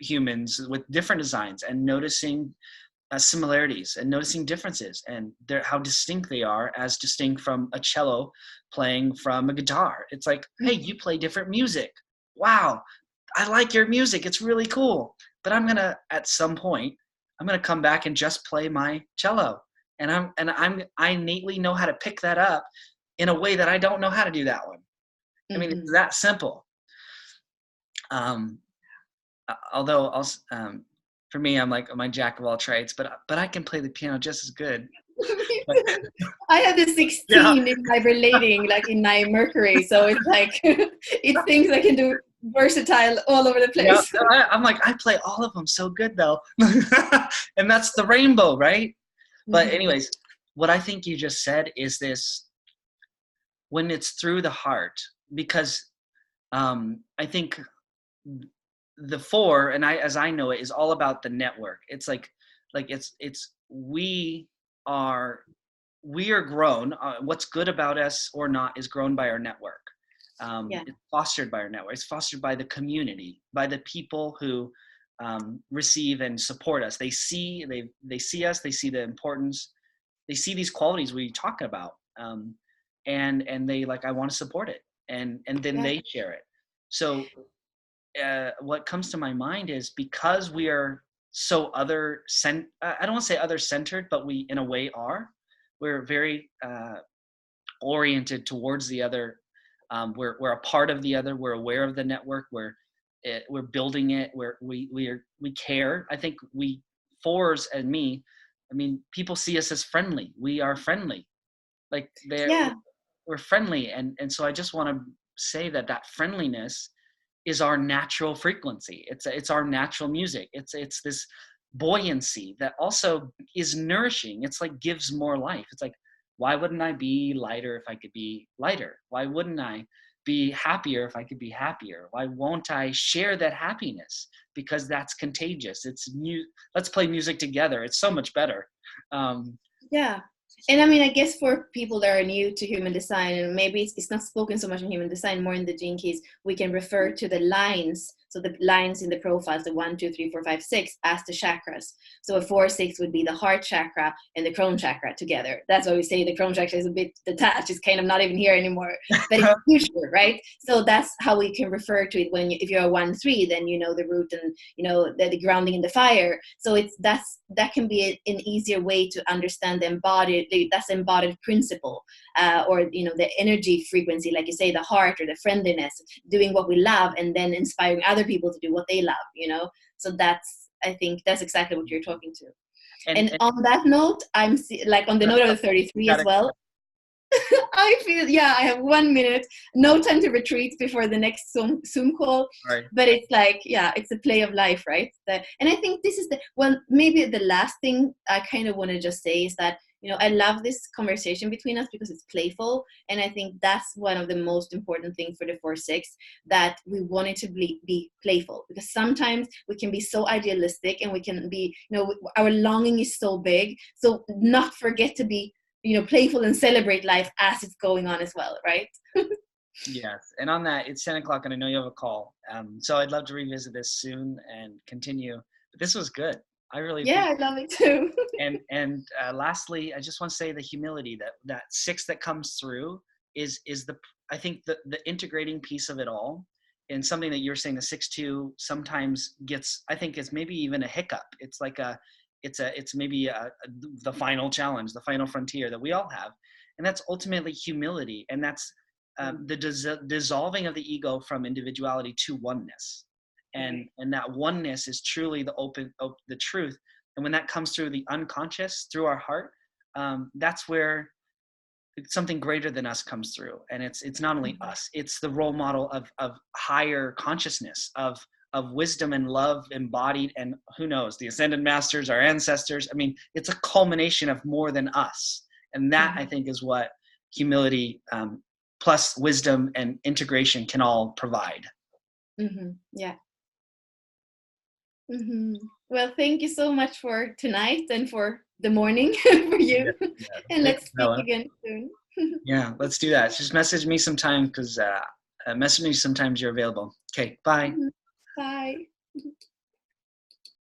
humans with different designs, and noticing similarities and noticing differences, and how distinct they are, as distinct from a cello playing from a guitar. It's like, hey, you play different music. Wow, I like your music. It's really cool. But at some point, I'm gonna come back and just play my cello, and I innately know how to pick that up in a way that I don't know how to do that one. I mean, it's that simple. although also, for me, I'm like, I'm a jack of all trades, but I can play the piano just as good. Me But, too. I have the yeah, 16 in my relating, like in my Mercury. So it's like, it thinks I can do versatile all over the yeah. place. I'm like, I play all of them so good though, and that's the rainbow, right? But Mhm. anyways, what I think you just said is this: when it's through the heart, because I think the four, and I, as I know it, is all about the network. It's like it's are we are grown. What's good about us or not is grown by our network. Yeah. It's fostered by our network. It's fostered by the community, by the people who receive and support us. They see us. They see the importance. They see these qualities we talk about, and they like, I want to support it, and then Yeah. they share it. So what comes to my mind is, because we are so I don't want to say other centered, but we in a way are. We're very oriented towards the other. We're a part of the other. We're aware of the network. We're building it. We care. I think we fours and me. I mean, people see us as friendly. We are friendly. Like Yeah. we're friendly, and so I just want to say that friendliness is our natural frequency. It's our natural music. It's this buoyancy that also is nourishing. It's like gives more life. It's like, why wouldn't I be lighter if I could be lighter? Why wouldn't I be happier if I could be happier? Why won't I share that happiness? Because that's contagious. Let's play music together. It's so much better. Um, Yeah. And I mean, I guess for people that are new to human design, and maybe it's not spoken so much in human design, more in the gene keys, we can refer to the lines. So the lines in the profiles, the 1, 2, 3, 4, 5, 6, as the chakras. So a 4, 6 would be the heart chakra and the crown chakra together. That's why we say the crown chakra is a bit detached. It's kind of not even here anymore, but it's future, right? So that's how we can refer to it. If you're a 1, 3, then you know the root and you know the grounding in the fire. So that can be an easier way to understand the embodied. That's embodied principle, or you know the energy frequency, like you say, the heart or the friendliness, doing what we love, and then inspiring other people to do what they love. You know, so I think that's exactly what you're talking to. And and on that note, like on the note of the 33 as gotta, well. I feel, yeah, I have 1 minute, no time to retreat before the next Zoom call. sorry. But it's like, yeah, it's a play of life, right? And I think this is maybe the last thing I kind of want to just say is that, you know, I love this conversation between us because it's playful. And I think that's one of the most important things for the 4-6, that we want it to be playful, because sometimes we can be so idealistic and we can be, you know, our longing is so big. So not forget to be, you know, playful and celebrate life as it's going on as well, right? Yes. And on that, it's 10 o'clock and I know you have a call. So I'd love to revisit this soon and continue. But this was good. I really Yeah, appreciate I love it too. it. And lastly, I just want to say the humility that 6 that comes through is I think the integrating piece of it all, and something that you're saying, the 6-2 sometimes gets, I think it's maybe even a hiccup. It's like it's maybe the final challenge, the final frontier that we all have. And that's ultimately humility. And that's the dissolving of the ego from individuality to oneness, Right. and that oneness is truly the truth. And when that comes through the unconscious, through our heart, that's where something greater than us comes through. And it's not only us, it's the role model of higher consciousness, of wisdom and love embodied, and who knows, the ascended masters, our ancestors. I mean, it's a culmination of more than us. And that, I think, is what humility, plus wisdom and integration can all provide. Yeah. Well, thank you so much for tonight and for the morning for Yeah, you. yeah. And Thanks, let's speak Bella. again soon. Yeah, let's do that. Just message me sometime, because message me sometimes you're available. Okay, bye. Bye.